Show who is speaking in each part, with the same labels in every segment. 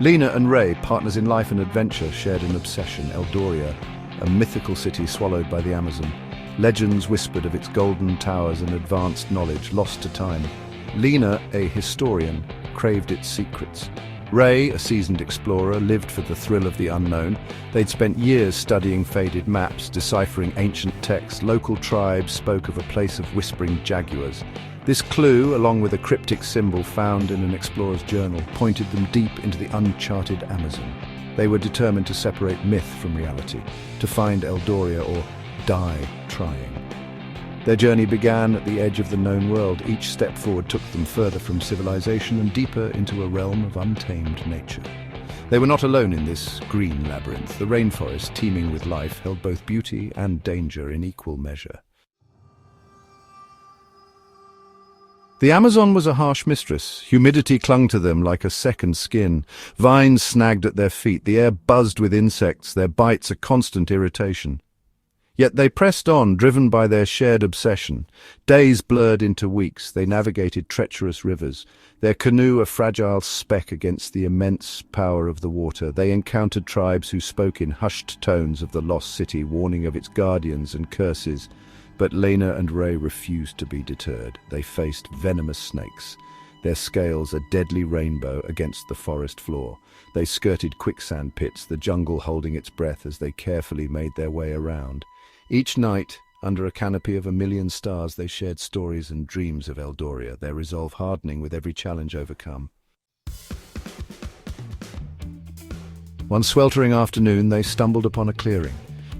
Speaker 1: Lena and Ray, partners in life and adventure, shared an obsession: Eldoria, a mythical city swallowed by the Amazon. Legends whispered of its golden towers and advanced knowledge lost to time. Lena, a historian, craved its secrets. Ray, a seasoned explorer, lived for the thrill of the unknown. They'd spent years studying faded maps, deciphering ancient texts. Local tribes spoke of a place of whispering jaguars. This clue, along with a cryptic symbol found in an explorer's journal, pointed them deep into the uncharted Amazon. They were determined to separate myth from reality, to find Eldoria or die trying. Their journey began at the edge of the known world. Each step forward took them further from civilization and deeper into a realm of untamed nature. They were not alone in this green labyrinth. The rainforest, teeming with life, held both beauty and danger in equal measure. The Amazon was a harsh mistress. Humidity clung to them like a second skin. Vines snagged at their feet. The air buzzed with insects, their bites a constant irritation. Yet they pressed on, driven by their shared obsession. Days blurred into weeks. They navigated treacherous rivers, their canoe a fragile speck against the immense power of the water. They encountered tribes who spoke in hushed tones of the lost city, warning of its guardians and curses. But Lena and Ray refused to be deterred. They faced venomous snakes, their scales a deadly rainbow against the forest floor. They skirted quicksand pits, the jungle holding its breath as they carefully made their way around. Each night, under a canopy of 1,000,000 stars, they shared stories and dreams of Eldoria, their resolve hardening with every challenge overcome. One sweltering afternoon, they stumbled upon a clearing.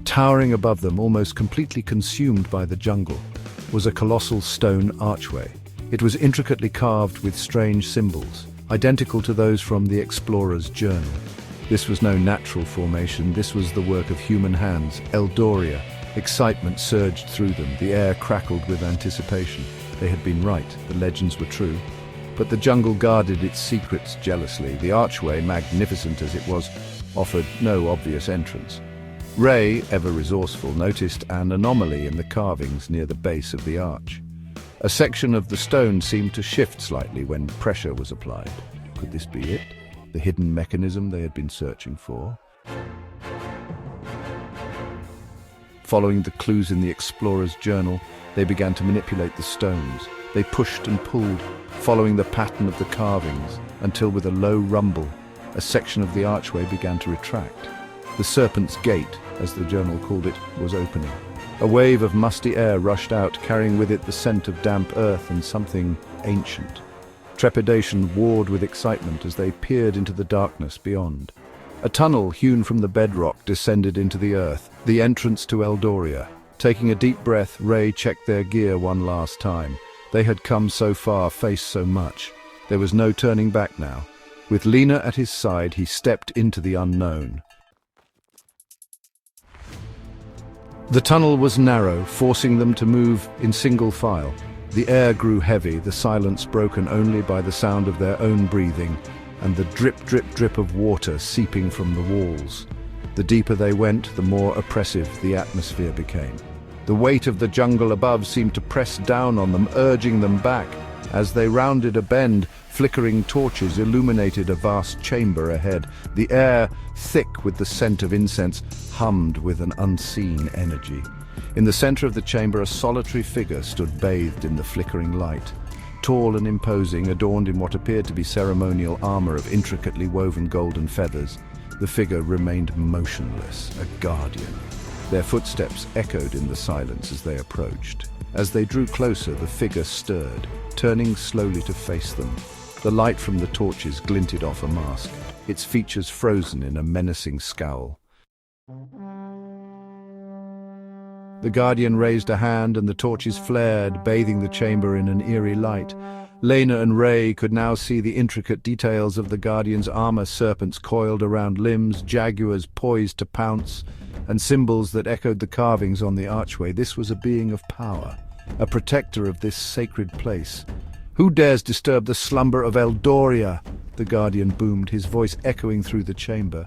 Speaker 1: Towering above them, almost completely consumed by the jungle, was a colossal stone archway. It was intricately carved with strange symbols, identical to those from the explorer's journal. This was no natural formation. This was the work of human hands. Eldoria. Excitement surged through them. The air crackled with anticipation. They had been right. The legends were true. But the jungle guarded its secrets jealously. The archway, magnificent as it was, offered no obvious entrance. Ray, ever resourceful, noticed an anomaly in the carvings near the base of the arch. A section of the stone seemed to shift slightly when pressure was applied. Could this be it? The hidden mechanism they had been searching for? Following the clues in the explorer's journal, they began to manipulate the stones. They pushed and pulled, following the pattern of the carvings, until with a low rumble, a section of the archway began to retract. The Serpent's Gate, as the journal called it, was opening. A wave of musty air rushed out, carrying with it the scent of damp earth and something ancient. Trepidation warred with excitement as they peered into the darkness beyond. A tunnel hewn from the bedrock descended into the earth, the entrance to Eldoria. Taking a deep breath, Ray checked their gear one last time. They had come so far, faced so much. There was no turning back now. With Lena at his side, he stepped into the unknown. The tunnel was narrow, forcing them to move in single file. The air grew heavy, the silence broken only by the sound of their own breathing and the drip, drip, drip of water seeping from the walls. The deeper they went, the more oppressive the atmosphere became. The weight of the jungle above seemed to press down on them, urging them back. As they rounded a bend, flickering torches illuminated a vast chamber ahead. The air, thick with the scent of incense, hummed with an unseen energy. In the center of the chamber, a solitary figure stood bathed in the flickering light. Tall and imposing, adorned in what appeared to be ceremonial armor of intricately woven golden feathers, the figure remained motionless, a guardian. Their footsteps echoed in the silence as they approached. As they drew closer, the figure stirred, turning slowly to face them. The light from the torches glinted off a mask, its features frozen in a menacing scowl. The guardian raised a hand and the torches flared, bathing the chamber in an eerie light. Lena and Ray could now see the intricate details of the guardian's armor: serpents coiled around limbs, jaguars poised to pounce, and symbols that echoed the carvings on the archway. This was a being of power, a protector of this sacred place. "Who dares disturb the slumber of Eldoria?" the guardian boomed, his voice echoing through the chamber.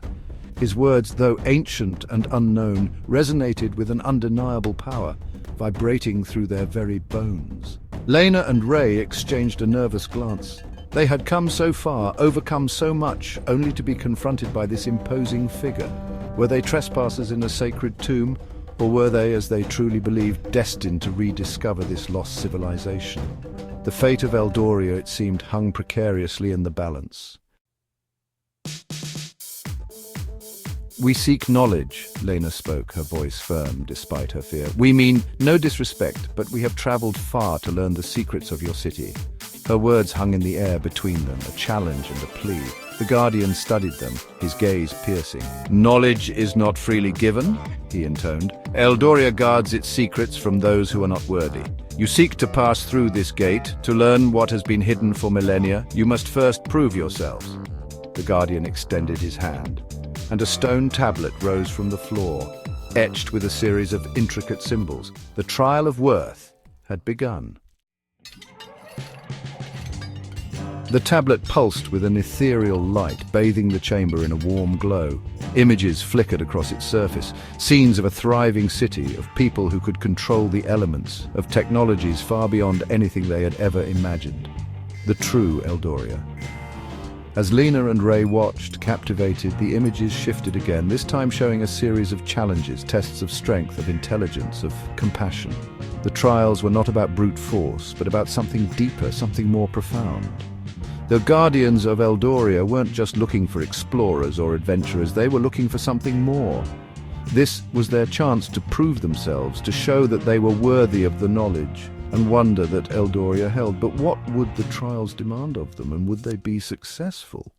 Speaker 1: His words, though ancient and unknown, resonated with an undeniable power, vibrating through their very bones. Lena and Ray exchanged a nervous glance. They had come so far, overcome so much, only to be confronted by this imposing figure. Were they trespassers in a sacred tomb, or were they, as they truly believed, destined to rediscover this lost civilization? The fate of Eldoria, it seemed, hung precariously in the balance. "We seek knowledge," Lena spoke, her voice firm despite her fear. "We mean no disrespect, but we have traveled far to learn the secrets of your city." Her words hung in the air between them, a challenge and a plea. The Guardian studied them, his gaze piercing. "Knowledge is not freely given," he intoned. "Eldoria guards its secrets from those who are not worthy. You seek to pass through this gate, to learn what has been hidden for millennia. You must first prove yourselves." The Guardian extended his hand, and a stone tablet rose from the floor, etched with a series of intricate symbols. The trial of worth had begun. The tablet pulsed with an ethereal light, bathing the chamber in a warm glow. Images flickered across its surface, scenes of a thriving city, of people who could control the elements, of technologies far beyond anything they had ever imagined. The true Eldoria. As Lena and Ray watched, captivated, the images shifted again, this time showing a series of challenges, tests of strength, of intelligence, of compassion. The trials were not about brute force, but about something deeper, something more profound. The Guardians of Eldoria weren't just looking for explorers or adventurers, they were looking for something more. This was their chance to prove themselves, to show that they were worthy of the knowledge and wonder that Eldoria held. But what would the trials demand of them, and would they be successful?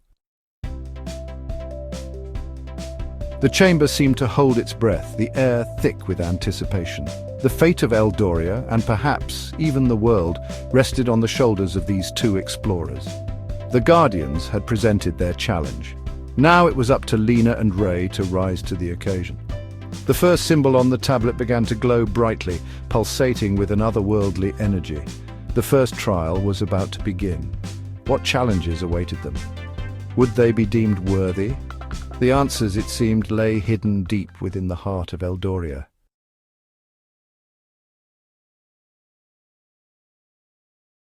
Speaker 1: The chamber seemed to hold its breath, the air thick with anticipation. The fate of Eldoria, and perhaps even the world, rested on the shoulders of these two explorers. The Guardians had presented their challenge. Now it was up to Lena and Ray to rise to the occasion. The first symbol on the tablet began to glow brightly, pulsating with an otherworldly energy. The first trial was about to begin. What challenges awaited them? Would they be deemed worthy? The answers, it seemed, lay hidden deep within the heart of Eldoria.